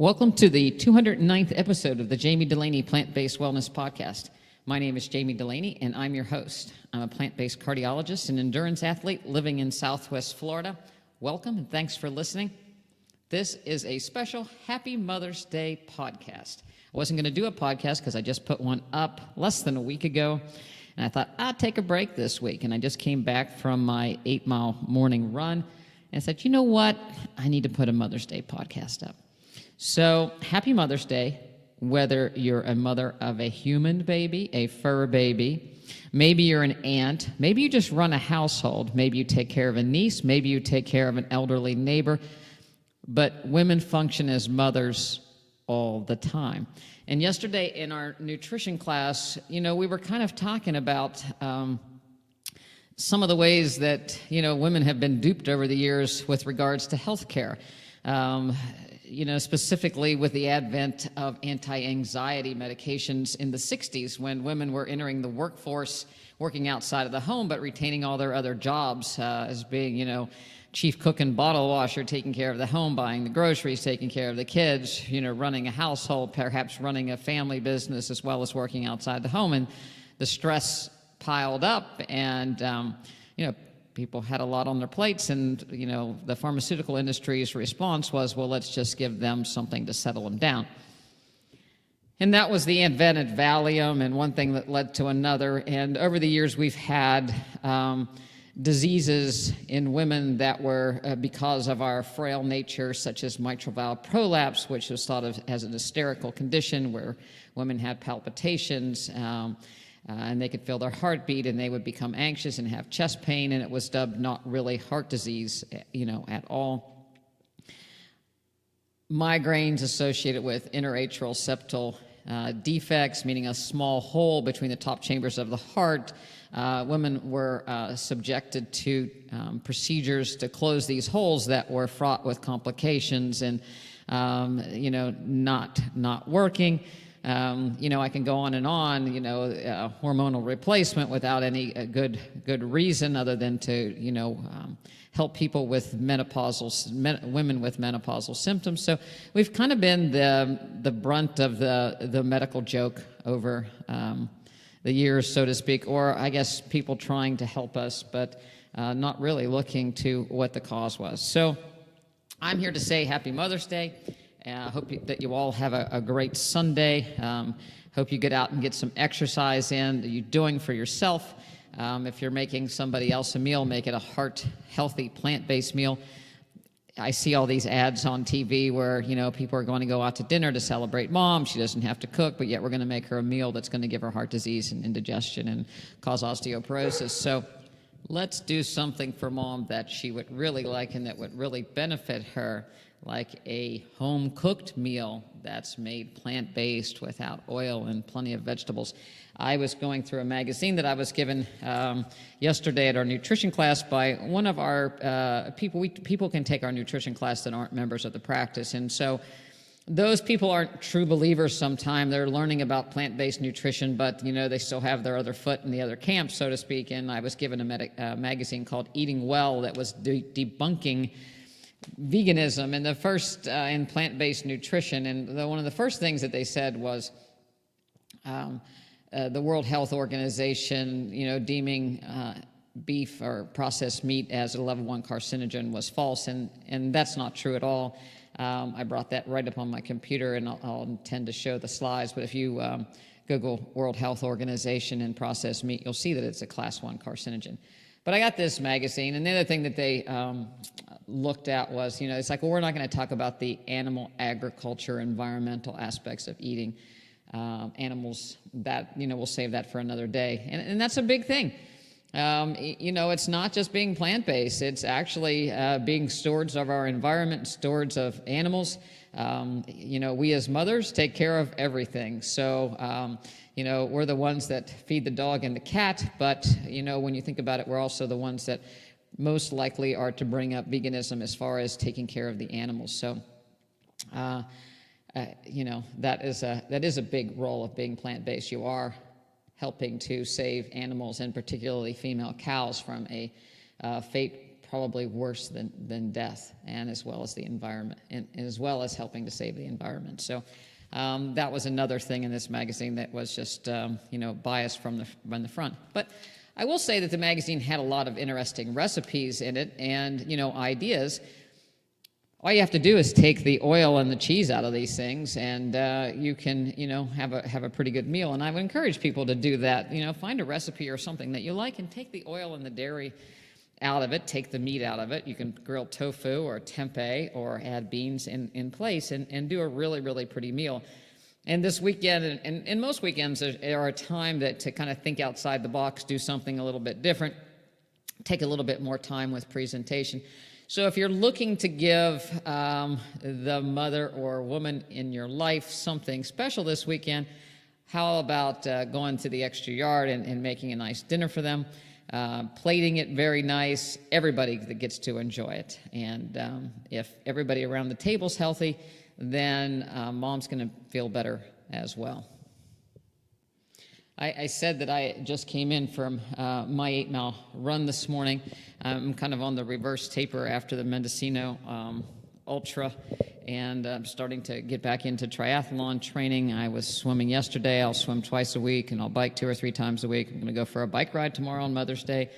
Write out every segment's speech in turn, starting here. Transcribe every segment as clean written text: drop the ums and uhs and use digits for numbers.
Welcome to the 209th episode of the Jami Dulaney Plant-Based Wellness Podcast. My name is Jami Dulaney, and I'm your host. I'm a plant-based cardiologist and endurance athlete living in Southwest Florida. Welcome, and thanks for listening. This is a special Happy Mother's Day podcast. I wasn't going to do a podcast because I just put one up less than a week ago, and I thought, I'll take a break this week. And I just came back from my 8-mile morning run, and I said, you know what? I need to put a Mother's Day podcast up. So, happy Mother's Day, whether you're a mother of a human baby, a fur baby, maybe you're an aunt, maybe you just run a household, maybe you take care of a niece, maybe you take care of an elderly neighbor, but women function as mothers all the time. And yesterday in our nutrition class, we were kind of talking about some of the ways that, women have been duped over the years with regards to health care. Specifically with the advent of anti-anxiety medications in the 60s when women were entering the workforce, working outside of the home, but retaining all their other jobs as being, chief cook and bottle washer, taking care of the home, buying the groceries, taking care of the kids, running a household, perhaps running a family business as well as working outside the home. And the stress piled up and, people had a lot on their plates, and, the pharmaceutical industry's response was, well, let's just give them something to settle them down. And that was the advent of Valium, and one thing that led to another. And over the years, we've had diseases in women that were because of our frail nature, such as mitral valve prolapse, which was thought of as an hysterical condition where women had palpitations, and they could feel their heartbeat, and they would become anxious and have chest pain, and it was dubbed not really heart disease, at all. Migraines associated with interatrial septal defects, meaning a small hole between the top chambers of the heart. Women were subjected to procedures to close these holes that were fraught with complications and, not working. I can go on and on, hormonal replacement without any good reason other than to, help people with women with menopausal symptoms. So we've kind of been the brunt of the medical joke over the years, so to speak, or I guess people trying to help us, but not really looking to what the cause was. So I'm here to say Happy Mother's Day. I hope that you all have a great Sunday. Hope you get out and get some exercise in that you're doing for yourself. If you're making somebody else a meal, make it a heart-healthy, plant-based meal. I see all these ads on TV where, people are going to go out to dinner to celebrate mom. She doesn't have to cook, but yet we're going to make her a meal that's going to give her heart disease and indigestion and cause osteoporosis. So let's do something for mom that she would really like and that would really benefit her, like a home-cooked meal that's made plant-based without oil and plenty of vegetables. I was going through a magazine that I was given yesterday at our nutrition class by one of our people. People can take our nutrition class that aren't members of the practice, and so those people aren't true believers sometimes. They're learning about plant-based nutrition, but, they still have their other foot in the other camp, so to speak, and I was given a magazine called Eating Well that was debunking veganism and the first in plant-based nutrition. And one of the first things that they said was the World Health Organization, deeming beef or processed meat as a level 1 carcinogen was false, and that's not true at all. I brought that right up on my computer, and I'll intend to show the slides, but if you Google World Health Organization and processed meat, you'll see that it's a class 1 carcinogen. But I got this magazine, and the other thing that they looked at was, it's like, well, we're not going to talk about the animal agriculture, environmental aspects of eating animals. That, we'll save that for another day. And that's a big thing. It's not just being plant-based. It's actually being stewards of our environment, stewards of animals. We as mothers take care of everything. So, we're the ones that feed the dog and the cat, but, when you think about it, we're also the ones that most likely are to bring up veganism as far as taking care of the animals. So, that is a big role of being plant-based. You are helping to save animals, and particularly female cows, from a fate probably worse than death, and as well as the environment, and as well as helping to save the environment. So that was another thing in this magazine that was just biased from the front. But I will say that the magazine had a lot of interesting recipes in it, and ideas. All you have to do is take the oil and the cheese out of these things, and you can, have a pretty good meal. And I would encourage people to do that. Find a recipe or something that you like, and take the oil and the dairy out of it. Take the meat out of it. You can grill tofu or tempeh, or add beans in place, and do a really, really pretty meal. And this weekend, and most weekends, are a time to kind of think outside the box, do something a little bit different, take a little bit more time with presentation. So if you're looking to give the mother or woman in your life something special this weekend, how about going to the extra yard and making a nice dinner for them, plating it very nice, everybody that gets to enjoy it. And if everybody around the table's healthy, then mom's going to feel better as well. I said that I just came in from my 8-mile run this morning. I'm kind of on the reverse taper after the Mendocino Ultra, and I'm starting to get back into triathlon training. I was swimming yesterday. I'll swim twice a week, and I'll bike 2 or 3 times a week. I'm going to go for a bike ride tomorrow on Mother's Day.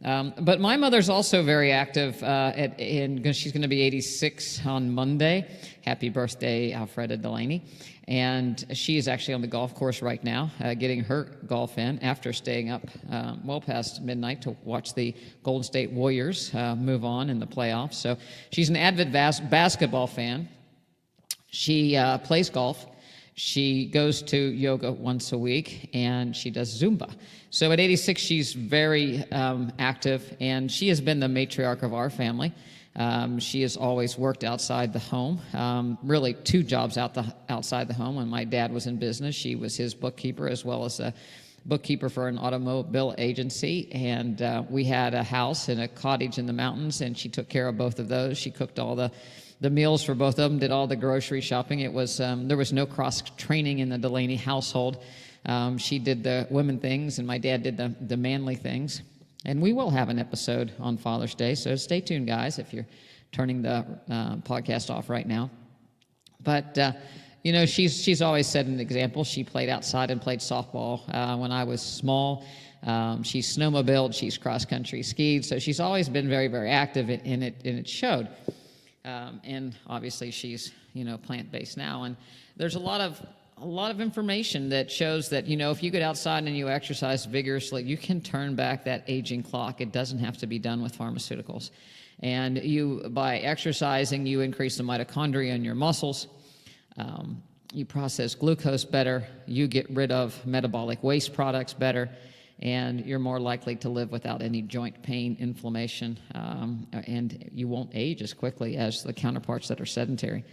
But my mother's also very active, she's going to be 86 on Monday. Happy birthday, Alfreda Dulaney. And she is actually on the golf course right now, getting her golf in after staying up well past midnight to watch the Golden State Warriors move on in the playoffs. So she's an avid basketball fan. She plays golf. She goes to yoga once a week, and she does Zumba. So at 86, she's very active, and she has been the matriarch of our family. She has always worked outside the home, really 2 jobs outside the home. When my dad was in business, she was his bookkeeper as well as a bookkeeper for an automobile agency. And we had a house and a cottage in the mountains, and she took care of both of those. She cooked all the meals for both of them, did all the grocery shopping. It was there was no cross-training in the Dulaney household. She did the women things, and my dad did the manly things. And we will have an episode on Father's Day, so stay tuned, guys, if you're turning the podcast off right now. But, she's always set an example. She played outside and played softball when I was small. She's snowmobiled, she's cross-country skied, so she's always been very, very active, and it showed. And obviously she's, plant-based now. And there's a lot of information that shows that, if you get outside and you exercise vigorously, you can turn back that aging clock. It doesn't have to be done with pharmaceuticals. And by exercising, you increase the mitochondria in your muscles. You process glucose better. You get rid of metabolic waste products better. And you're more likely to live without any joint pain, inflammation, and you won't age as quickly as the counterparts that are sedentary.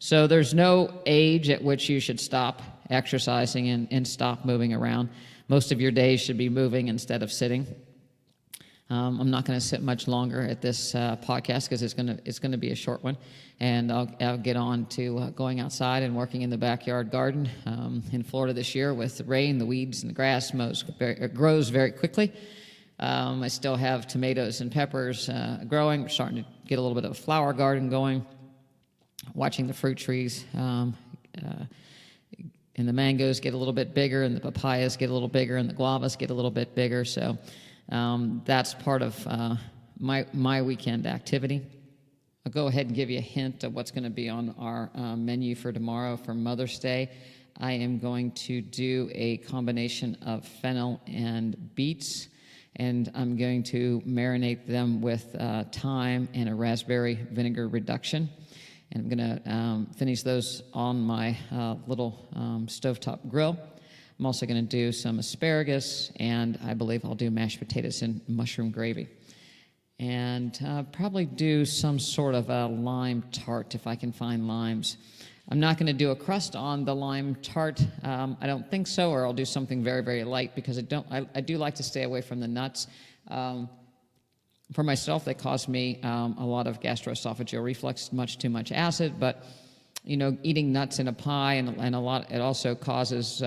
So there's no age at which you should stop exercising and stop moving around. Most of your days should be moving instead of sitting. I'm not going to sit much longer at this podcast because it's going to be a short one, and I'll get on to going outside and working in the backyard garden in Florida this year. With the rain, the weeds and the grass grows very quickly. I still have tomatoes and peppers growing. We're starting to get a little bit of a flower garden going. Watching the fruit trees and the mangoes get a little bit bigger, and the papayas get a little bigger, and the guavas get a little bit bigger. So that's part of my weekend activity. I'll go ahead and give you a hint of what's going to be on our menu for tomorrow for Mother's Day. I am going to do a combination of fennel and beets, and I'm going to marinate them with thyme and a raspberry vinegar reduction. And I'm going to finish those on my little stovetop grill. I'm also going to do some asparagus, and I believe I'll do mashed potatoes and mushroom gravy. And probably do some sort of a lime tart if I can find limes. I'm not going to do a crust on the lime tart. I don't think so, or I'll do something very, very light because I do like to stay away from the nuts. For myself, they cause me a lot of gastroesophageal reflux, much too much acid. But eating nuts in a pie and a lot, it also causes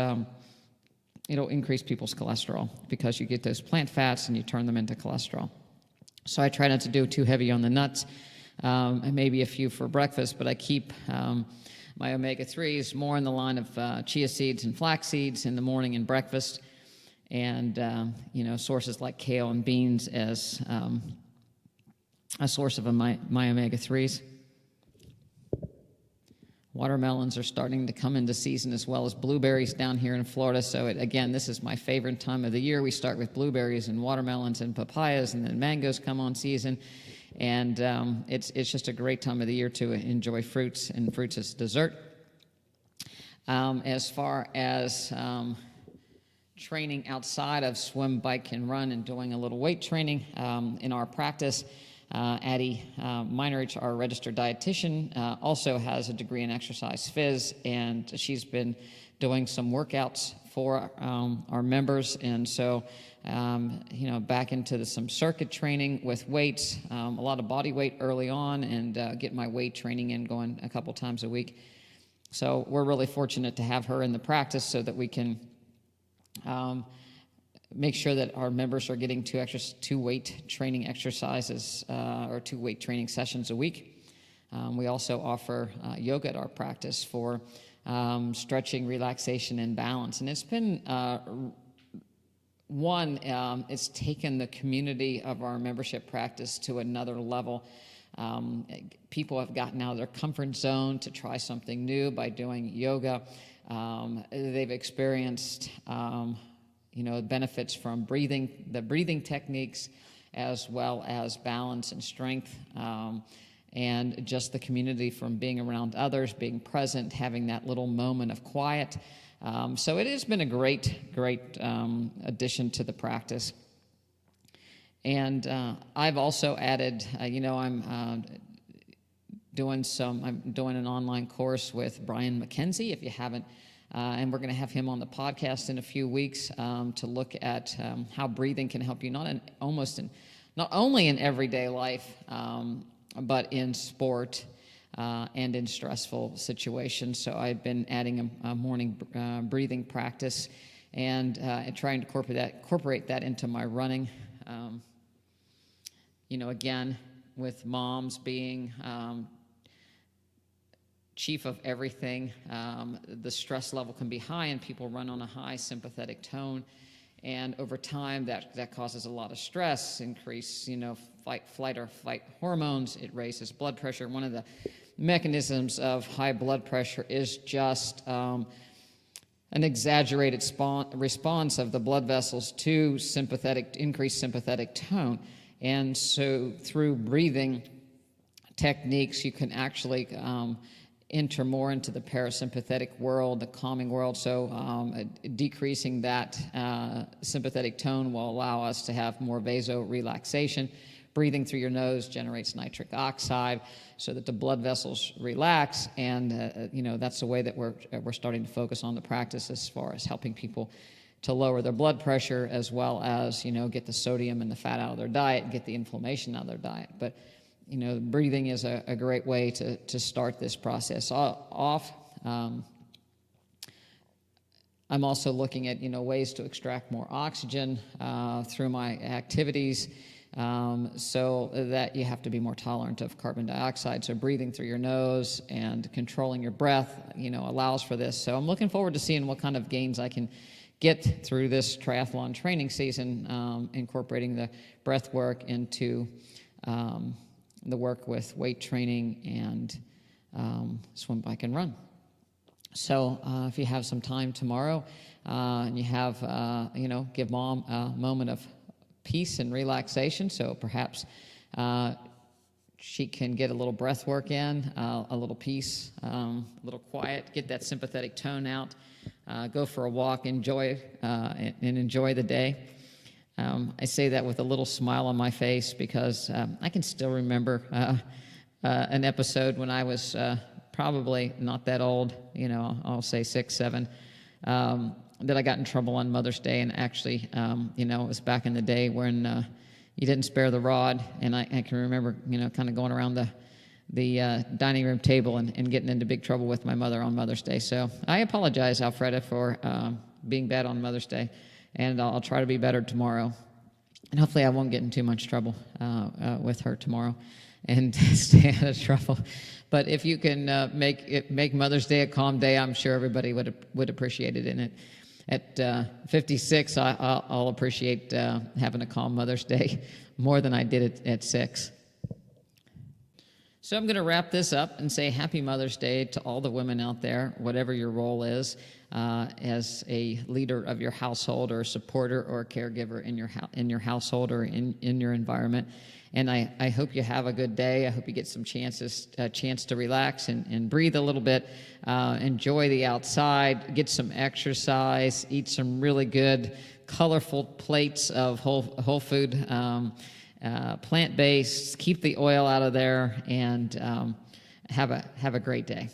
it'll increase people's cholesterol because you get those plant fats and you turn them into cholesterol. So I try not to do too heavy on the nuts, and maybe a few for breakfast, but I keep my omega-3s more in the line of chia seeds and flax seeds in the morning and breakfast, and sources like kale and beans as a source of my omega-3s. Watermelons are starting to come into season, as well as blueberries down here in Florida. So again, this is my favorite time of the year. We start with blueberries and watermelons and papayas, and then mangoes come on season. And it's just a great time of the year to enjoy fruits and fruits as dessert. As far as training outside of swim, bike, and run, and doing a little weight training in our practice, Addie Meinerich, our registered dietitian, also has a degree in exercise phys, and she's been doing some workouts for our members. And so, back into some circuit training with weights, a lot of body weight early on, and get my weight training in going a couple times a week. So we're really fortunate to have her in the practice so that we can make sure that our members are getting two weight training exercises or 2 weight training sessions a week. We also offer yoga at our practice for stretching, relaxation, and balance. And it's been it's taken the community of our membership practice to another level. People have gotten out of their comfort zone to try something new by doing yoga. They've experienced benefits from the breathing techniques, as well as balance and strength, and just the community from being around others, being present, having that little moment of quiet. So it has been a great addition to the practice. And I've also added, I'm doing an online course with Brian McKenzie, if you haven't. And we're going to have him on the podcast in a few weeks to look at how breathing can help you not only in everyday life, but in sport and in stressful situations. So I've been adding a morning breathing practice and trying to incorporate that into my running. Again, with moms being chief of everything, the stress level can be high, and people run on a high sympathetic tone, and over time that causes a lot of stress, increase flight or fight hormones. It raises blood pressure. One of the mechanisms of high blood pressure is just an exaggerated response of the blood vessels to increased sympathetic tone. And so through breathing techniques, you can actually enter more into the parasympathetic world, the calming world. So decreasing that sympathetic tone will allow us to have more vasorelaxation. Breathing through your nose generates nitric oxide so that the blood vessels relax, and that's the way that we're starting to focus on the practice as far as helping people to lower their blood pressure, as well as get the sodium and the fat out of their diet, get the inflammation out of their diet. But breathing is a great way to start this process off. I'm also looking at ways to extract more oxygen through my activities, so that you have to be more tolerant of carbon dioxide. So breathing through your nose and controlling your breath, allows for this. So I'm looking forward to seeing what kind of gains I can get through this triathlon training season, incorporating the breath work into the work with weight training and swim, bike, and run. So if you have some time tomorrow and you have, give mom a moment of peace and relaxation, so perhaps she can get a little breath work in, a little peace, a little quiet, get that sympathetic tone out, go for a walk, enjoy the day. I say that with a little smile on my face because I can still remember an episode when I was probably not that old, I'll say 6, 7, that I got in trouble on Mother's Day. And actually, it was back in the day when you didn't spare the rod. And I can remember, kind of going around the dining room table and getting into big trouble with my mother on Mother's Day. So I apologize, Alfreda, for being bad on Mother's Day. And I'll try to be better tomorrow. and hopefully I won't get in too much trouble with her tomorrow, and stay out of trouble. But if you can make Mother's Day a calm day, I'm sure everybody would appreciate it. And at 56, I'll appreciate having a calm Mother's Day more than I did at 6. So I'm going to wrap this up and say Happy Mother's Day to all the women out there, whatever your role is, as a leader of your household, or a supporter or a caregiver in your household or in your environment. And I hope you have a good day. I hope you get some a chance to relax and breathe a little bit, enjoy the outside, get some exercise, eat some really good, colorful plates of whole food, plant-based. Keep the oil out of there, and have a great day.